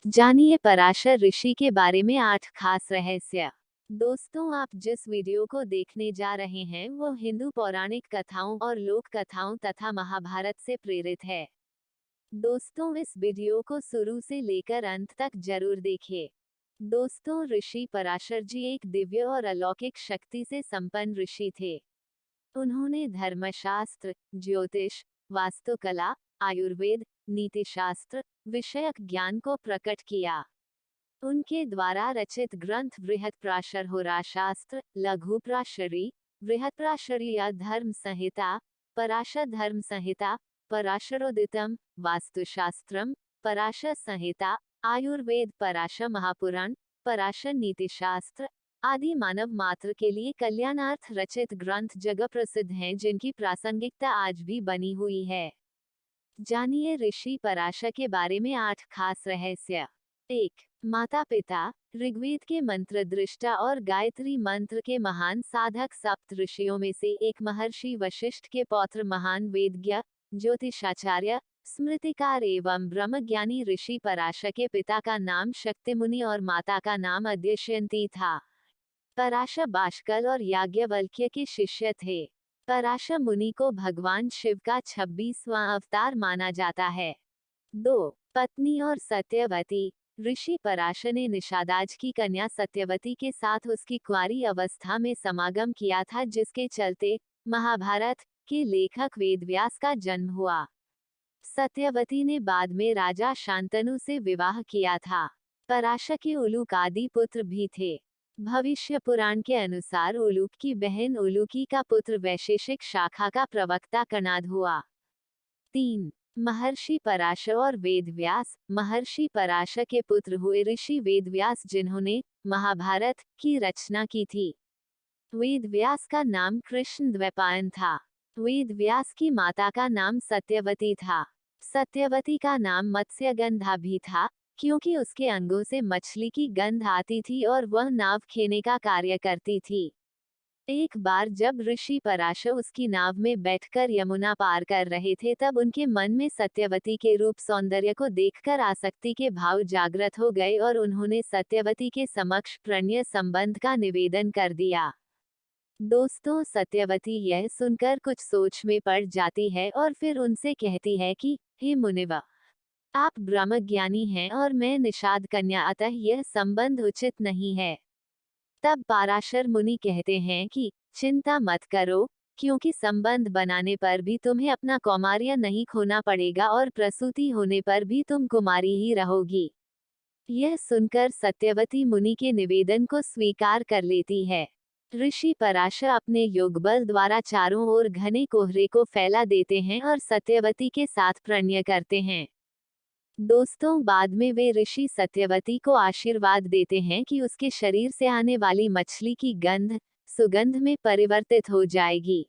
जानिए पराशर ऋषि के बारे में 8 खास रहस्य। दोस्तों, आप जिस वीडियो को देखने जा रहे हैं वो हिंदू पौराणिक कथाओं और लोक कथाओं तथा महाभारत से प्रेरित है। दोस्तों, इस वीडियो को शुरू से लेकर अंत तक जरूर देखिए। दोस्तों, ऋषि पराशर जी एक दिव्य और अलौकिक शक्ति से संपन्न ऋषि थे। उन्होंने धर्मशास्त्र, ज्योतिष, वास्तुकला, आयुर्वेद, नीतिशास्त्र विषयक ज्ञान को प्रकट किया। उनके द्वारा रचित ग्रंथ बृहत्प्राशर होराशास्त्र, लघुप्राशरी, बृहत्प्राशरी या धर्म संहिता, पराशर धर्म संहिता, पराशरोदितम, वास्तुशास्त्रम, पराशर संहिता, आयुर्वेद पराशर महापुराण, पराशर नीतिशास्त्र आदि मानव मात्र के लिए कल्याणार्थ रचित ग्रंथ जगह प्रसिद्ध हैं, जिनकी प्रासंगिकता आज भी बनी हुई है। जानिए ऋषि पराशर के बारे में 8 खास रहस्य। 1. माता पिता। ऋग्वेद के मंत्र दृष्टा और गायत्री मंत्र के महान साधक सप्त ऋषियों में से एक महर्षि वशिष्ठ के पौत्र महान वेदज्ञ, ज्योतिषाचार्य, स्मृतिकार एवं ब्रह्मज्ञानी ऋषि पराशर के पिता का नाम शक्तिमुनि और माता का नाम अद्यश्यंती था। पराशर बाष्कल और याज्ञवल्क्य के शिष्य थे। पराशर मुनि को भगवान शिव का 26वां अवतार माना जाता है। 2. पत्नी और सत्यवती। ऋषि पराशर ने निषादाज की कन्या सत्यवती के साथ उसकी कुंवारी अवस्था में समागम किया था, जिसके चलते महाभारत के लेखक वेदव्यास का जन्म हुआ। सत्यवती ने बाद में राजा शांतनु से विवाह किया था। पराशर के उलूक आदि पुत्र भी थे। भविष्य पुराण के अनुसार उलूक की बहन उलूकी का पुत्र वैशेषिक शाखा का प्रवक्ता कणाद हुआ। 3. महर्षि पराशर और वेदव्यास। महर्षि पराशर के पुत्र हुए ऋषि वेदव्यास, जिन्होंने महाभारत की रचना की थी। वेदव्यास का नाम कृष्ण द्वैपायन था। वेदव्यास की माता का नाम सत्यवती था। सत्यवती का नाम मत्स्यगंधा भी था, क्योंकि उसके अंगों से मछली की गंध आती थी और वह नाव खेने का कार्य करती थी। एक बार जब ऋषि पराशर उसकी नाव में बैठकर यमुना पार कर रहे थे, तब उनके मन में सत्यवती के रूप सौंदर्य को देखकर आसक्ति के भाव जागृत हो गए और उन्होंने सत्यवती के समक्ष प्रणय संबंध का निवेदन कर दिया। दोस्तों, सत्यवती यह सुनकर कुछ सोच में पड़ जाती है और फिर उनसे कहती है कि हे मुनिवर, आप ब्रह्मज्ञानी हैं और मैं निषाद कन्या, अतः यह संबंध उचित नहीं है। तब पराशर मुनि कहते हैं कि चिंता मत करो, क्योंकि संबंध बनाने पर भी तुम्हें अपना कौमार्य नहीं खोना पड़ेगा और प्रसूति होने पर भी तुम कुमारी ही रहोगी। यह सुनकर सत्यवती मुनि के निवेदन को स्वीकार कर लेती है। ऋषि पराशर अपने योगबल द्वारा चारों ओर घने कोहरे को फैला देते हैं और सत्यवती के साथ प्रणय करते हैं। दोस्तों, बाद में वे ऋषि सत्यवती को आशीर्वाद देते हैं कि उसके शरीर से आने वाली मछली की गंध सुगंध में परिवर्तित हो जाएगी।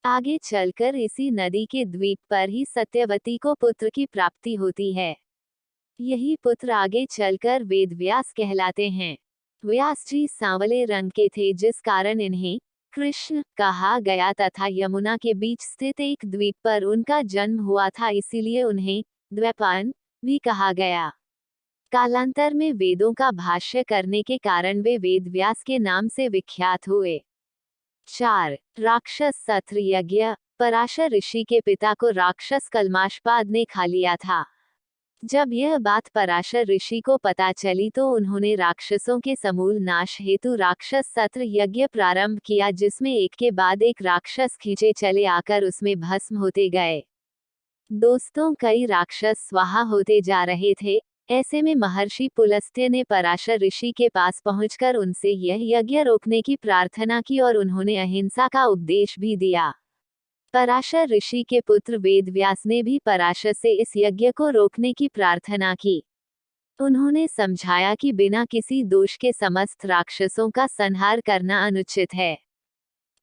आगे चलकर इसी नदी के द्वीप पर ही सत्यवती को पुत्र की प्राप्ति होती है। यही पुत्र आगे चलकर वेदव्यास कहलाते हैं। व्यास जी सांवले रंग के थे, जिस कारण इन्हें कृष्ण कहा गया तथा यमुना के बीच स्थित एक द्वीप पर उनका जन्म हुआ था, इसीलिए उन्हें द्वैपायन भी कहा गया। कालांतर में वेदों का भाष्य करने के कारण वे वेदव्यास के नाम से विख्यात हुए। 4. राक्षस सत्र यज्ञ। पराशर ऋषि के पिता को राक्षस कल्माशपाद ने खा लिया था। जब यह बात पराशर ऋषि को पता चली तो उन्होंने राक्षसों के समूल नाश हेतु राक्षस सत्र यज्ञ प्रारंभ किया, जिसमें एक के बाद एक राक्षस खींचे चले आकर उसमें भस्म होते गए। दोस्तों, कई राक्षस स्वाहा होते जा रहे थे। ऐसे में महर्षि पुलस्त्य ने पराशर ऋषि के पास पहुंचकर उनसे यह यज्ञ रोकने की प्रार्थना की और उन्होंने अहिंसा का उपदेश भी दिया। पराशर ऋषि के पुत्र वेदव्यास ने भी पराशर से इस यज्ञ को रोकने की प्रार्थना की। उन्होंने समझाया कि बिना किसी दोष के समस्त राक्षसों का संहार करना अनुचित है।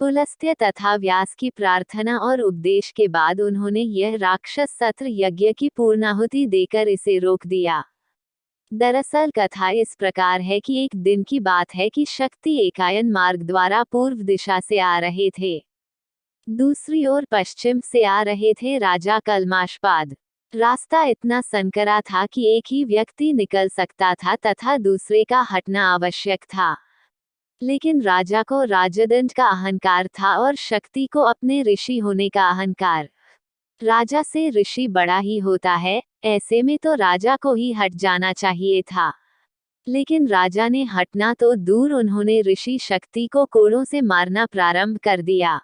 पुलस्त्य तथा व्यास की प्रार्थना और उपदेश के बाद उन्होंने यह राक्षस सत्र यज्ञ की पूर्णाहुति देकर इसे रोक दिया। दरअसल कथा इस प्रकार है कि एक दिन की बात है कि शक्ति एकायन मार्ग द्वारा पूर्व दिशा से आ रहे थे। दूसरी ओर पश्चिम से आ रहे थे राजा कल्माशपाद। रास्ता इतना संकरा था कि एक ही व्यक्ति निकल सकता था तथा दूसरे का हटना आवश्यक था। लेकिन राजा को राजदंड का अहंकार था और शक्ति को अपने ऋषि होने का अहंकार। राजा से ऋषि बड़ा ही होता है, ऐसे में तो राजा को ही हट जाना चाहिए था। लेकिन राजा ने हटना तो दूर, उन्होंने ऋषि शक्ति को कोड़ों से मारना प्रारंभ कर दिया।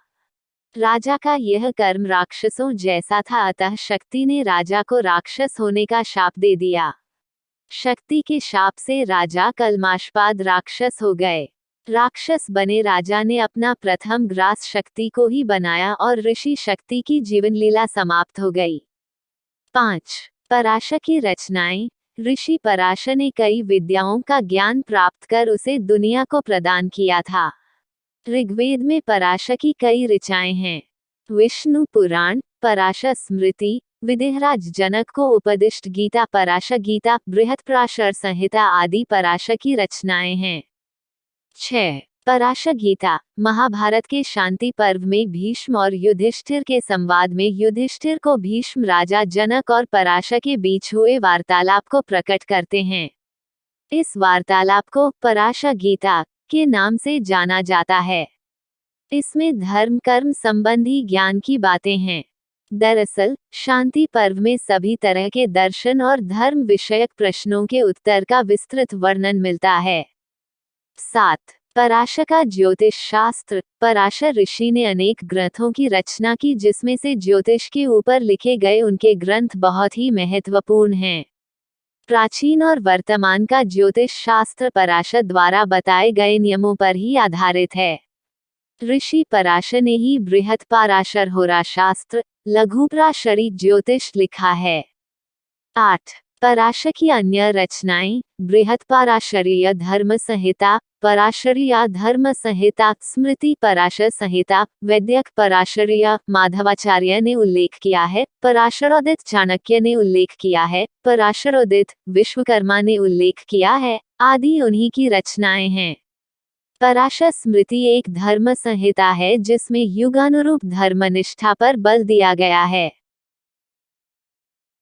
राजा का यह कर्म राक्षसों जैसा था, अतः शक्ति ने राजा को राक्षस होने का शाप दे दिया। शक्ति के शाप से राजा कल्माशपाद राक्षस हो गए। राक्षस बने राजा ने अपना प्रथम ग्रास शक्ति को ही बनाया और ऋषि शक्ति की जीवन लीला समाप्त हो गई। 5. पराशर की रचनाएं। ऋषि पराशर ने कई विद्याओं का ज्ञान प्राप्त कर उसे दुनिया को प्रदान किया था। ऋग्वेद में पराशर की कई ऋचाएं हैं। विष्णु पुराण, पराशर स्मृति, विदेहराज जनक को उपदिष्ट गीता, पराशर गीता, बृहत्पराशर संहिता आदि पराशर की रचनाएं हैं। 6. पराशर गीता। महाभारत के शांति पर्व में भीष्म और युधिष्ठिर के संवाद में युधिष्ठिर को भीष्म राजा जनक और पराशर के बीच हुए वार्तालाप को प्रकट करते हैं। इस वार्तालाप को पराशर गीता के नाम से जाना जाता है। इसमें धर्म कर्म संबंधी ज्ञान की बातें हैं। दरअसल शांति पर्व में सभी तरह के दर्शन और धर्म विषयक प्रश्नों के उत्तर का विस्तृत वर्णन मिलता है। 7. पराशर का ज्योतिष शास्त्र। पराशर ऋषि ने अनेक ग्रंथों की रचना की, जिसमें से ज्योतिष के ऊपर लिखे गए उनके ग्रंथ बहुत ही महत्वपूर्ण हैं। प्राचीन और वर्तमान का ज्योतिष शास्त्र पराशर द्वारा बताए गए नियमों पर ही आधारित है। ऋषि पराशर ने ही बृहत्पराशर होरा शास्त्र, लघुपराशरी ज्योतिष लिखा है। 8. पराशर की अन्य रचनाएं। बृहत्पराशरीय धर्म संहिता, पराशरीय धर्म संहिता, स्मृति पराशर संहिता, वैद्यक पराशरीय माधवाचार्य ने उल्लेख किया है, पराशरोदित चाणक्य ने उल्लेख किया है, पराशरोदित विश्वकर्मा ने उल्लेख किया है, आदि उन्हीं की रचनाएं हैं। पराशर स्मृति एक धर्म संहिता है जिसमें युगानुरूप धर्मनिष्ठा पर बल दिया गया है।